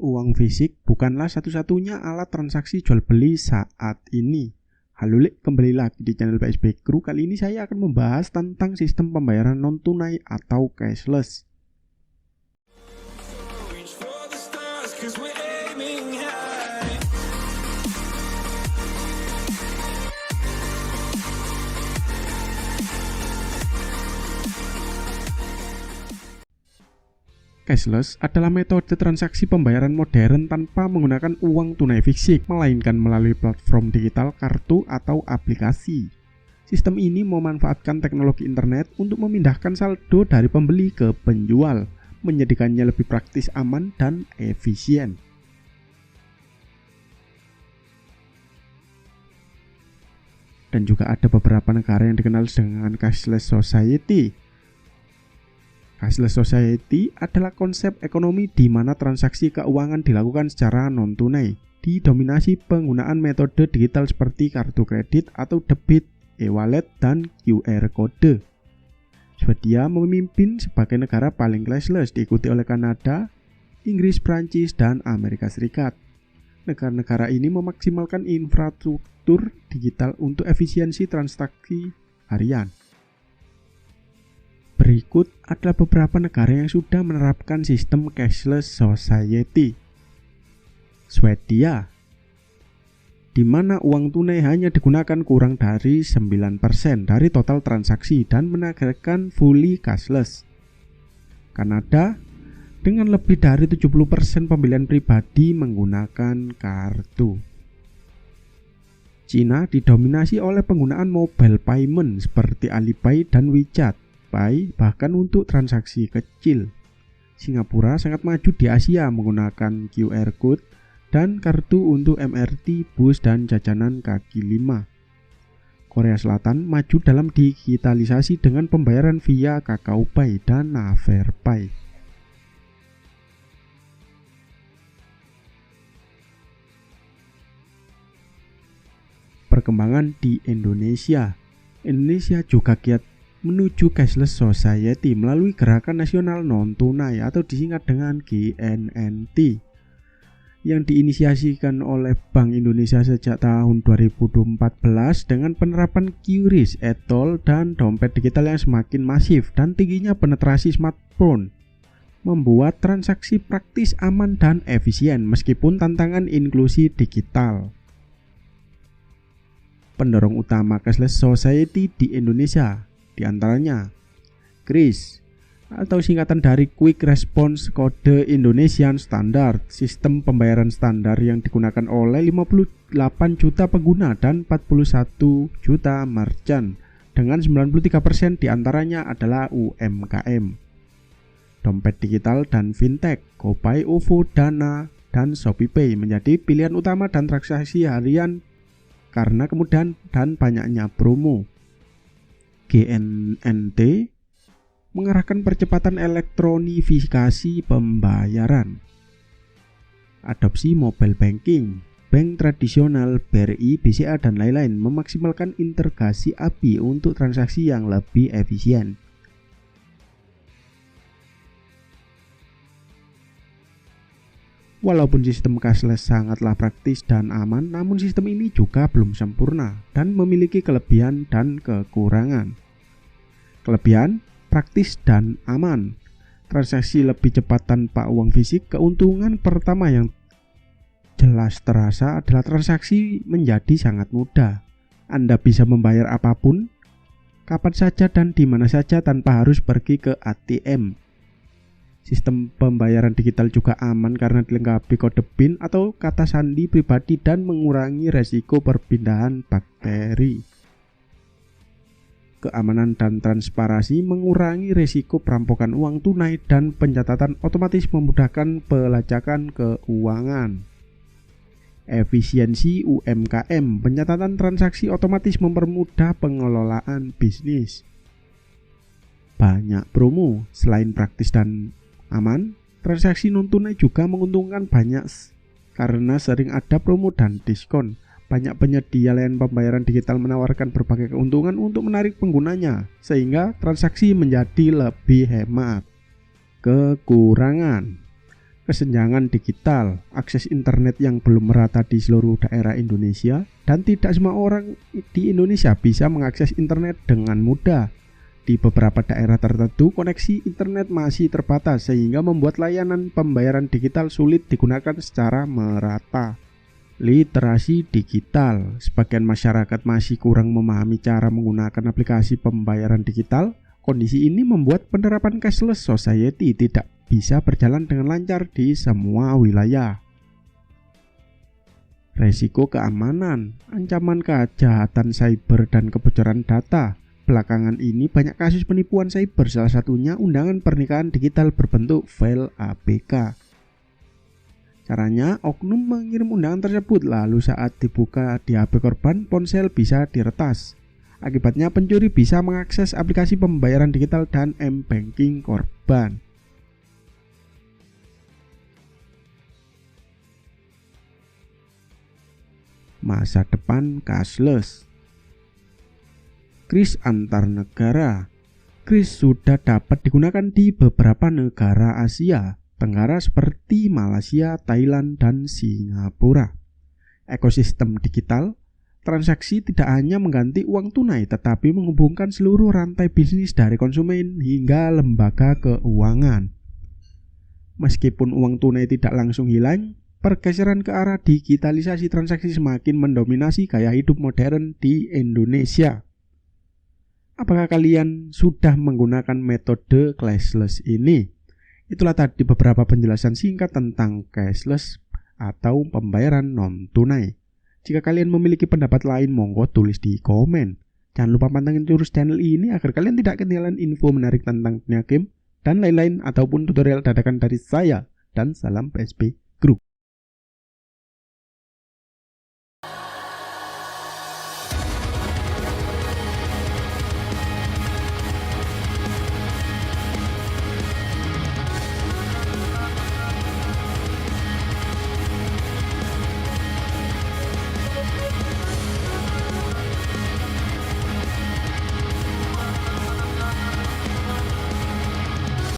Uang fisik bukanlah satu-satunya alat transaksi jual beli saat ini. Halo Lek, kembali lagi di channel PSB Crew. Kali ini saya akan membahas tentang sistem pembayaran non tunai atau cashless. Cashless adalah metode transaksi pembayaran modern tanpa menggunakan uang tunai fisik, melainkan melalui platform digital, kartu, atau aplikasi. Sistem ini memanfaatkan teknologi internet untuk memindahkan saldo dari pembeli ke penjual, menjadikannya lebih praktis, aman, dan efisien. Dan juga ada beberapa negara yang dikenal dengan cashless society. Cashless society adalah konsep ekonomi di mana transaksi keuangan dilakukan secara non-tunai, didominasi penggunaan metode digital seperti kartu kredit atau debit, e-wallet, dan QR code. Swedia memimpin sebagai negara paling cashless, diikuti oleh Kanada, Inggris, Prancis, dan Amerika Serikat. Negara-negara ini memaksimalkan infrastruktur digital untuk efisiensi transaksi harian. Berikut adalah beberapa negara yang sudah menerapkan sistem cashless society. Swedia, di mana uang tunai hanya digunakan kurang dari 9% dari total transaksi dan menerapkan fully cashless. Kanada, dengan lebih dari 70% pembelian pribadi menggunakan kartu. Cina didominasi oleh penggunaan mobile payment seperti Alipay dan WeChat Pay, bahkan untuk transaksi kecil. Singapura sangat maju di Asia menggunakan QR code dan kartu untuk MRT, bus, dan jajanan kaki lima. Korea Selatan maju dalam digitalisasi dengan pembayaran via KakaoPay dan Naverpay. Perkembangan di Indonesia. Indonesia juga giat menuju cashless society melalui Gerakan Nasional Non-Tunai atau disingkat dengan GNNT yang diinisiasikan oleh Bank Indonesia sejak tahun 2014 dengan penerapan QRIS, e-tol, dan dompet digital yang semakin masif dan tingginya penetrasi smartphone membuat transaksi praktis, aman, dan efisien meskipun tantangan inklusi digital. Pendorong utama cashless society di Indonesia di antaranya QRIS atau singkatan dari Quick Response Code Indonesian Standard, sistem pembayaran standar yang digunakan oleh 58 juta pengguna dan 41 juta merchant, dengan 93% diantaranya adalah UMKM. Dompet digital dan fintech, GoPay, OVO, Dana, dan ShopeePay menjadi pilihan utama dan transaksi harian karena kemudahan dan banyaknya promo. GNNT mengarahkan percepatan elektronifikasi pembayaran, adopsi mobile banking, bank tradisional, BRI, BCA, dan lain-lain, memaksimalkan integrasi API untuk transaksi yang lebih efisien. Walaupun sistem cashless sangatlah praktis dan aman, namun sistem ini juga belum sempurna dan memiliki kelebihan dan kekurangan. Kelebihan: praktis dan aman. Transaksi lebih cepat tanpa uang fisik. Keuntungan pertama yang jelas terasa adalah transaksi menjadi sangat mudah. Anda bisa membayar apapun, kapan saja dan di mana saja tanpa harus pergi ke ATM. Sistem pembayaran digital juga aman karena dilengkapi kode PIN atau kata sandi pribadi dan mengurangi resiko perpindahan bakteri. Keamanan dan transparansi mengurangi risiko perampokan uang tunai dan pencatatan otomatis memudahkan pelacakan keuangan. Efisiensi UMKM, pencatatan transaksi otomatis mempermudah pengelolaan bisnis. Banyak promo. Selain praktis dan aman, transaksi non tunai juga menguntungkan banyak karena sering ada promo dan diskon. Banyak penyedia layanan pembayaran digital menawarkan berbagai keuntungan untuk menarik penggunanya, sehingga transaksi menjadi lebih hemat. Kekurangan: kesenjangan digital, akses internet yang belum merata di seluruh daerah Indonesia, dan tidak semua orang di Indonesia bisa mengakses internet dengan mudah. Di beberapa daerah tertentu, koneksi internet masih terbatas sehingga membuat layanan pembayaran digital sulit digunakan secara merata. Literasi digital, sebagian masyarakat masih kurang memahami cara menggunakan aplikasi pembayaran digital. Kondisi ini membuat penerapan cashless society tidak bisa berjalan dengan lancar di semua wilayah. Resiko keamanan, ancaman kejahatan cyber dan kebocoran data. Belakangan ini banyak kasus penipuan cyber, salah satunya undangan pernikahan digital berbentuk file APK. Caranya, oknum mengirim undangan tersebut, lalu saat dibuka di HP korban, ponsel bisa diretas. Akibatnya pencuri bisa mengakses aplikasi pembayaran digital dan m-banking korban. Masa depan cashless. Kris antar negara. Kris sudah dapat digunakan di beberapa negara Asia Tenggara seperti Malaysia, Thailand, dan Singapura. Ekosistem digital, transaksi tidak hanya mengganti uang tunai tetapi menghubungkan seluruh rantai bisnis dari konsumen hingga lembaga keuangan. Meskipun uang tunai tidak langsung hilang, pergeseran ke arah digitalisasi transaksi semakin mendominasi gaya hidup modern di Indonesia. Apakah kalian sudah menggunakan metode cashless ini? Itulah tadi beberapa penjelasan singkat tentang cashless atau pembayaran non-tunai. Jika kalian memiliki pendapat lain, monggo tulis di komen. Jangan lupa pantengin terus channel ini agar kalian tidak ketinggalan info menarik tentang dunia game dan lain-lain ataupun tutorial dadakan dari saya. Dan salam PSP Group.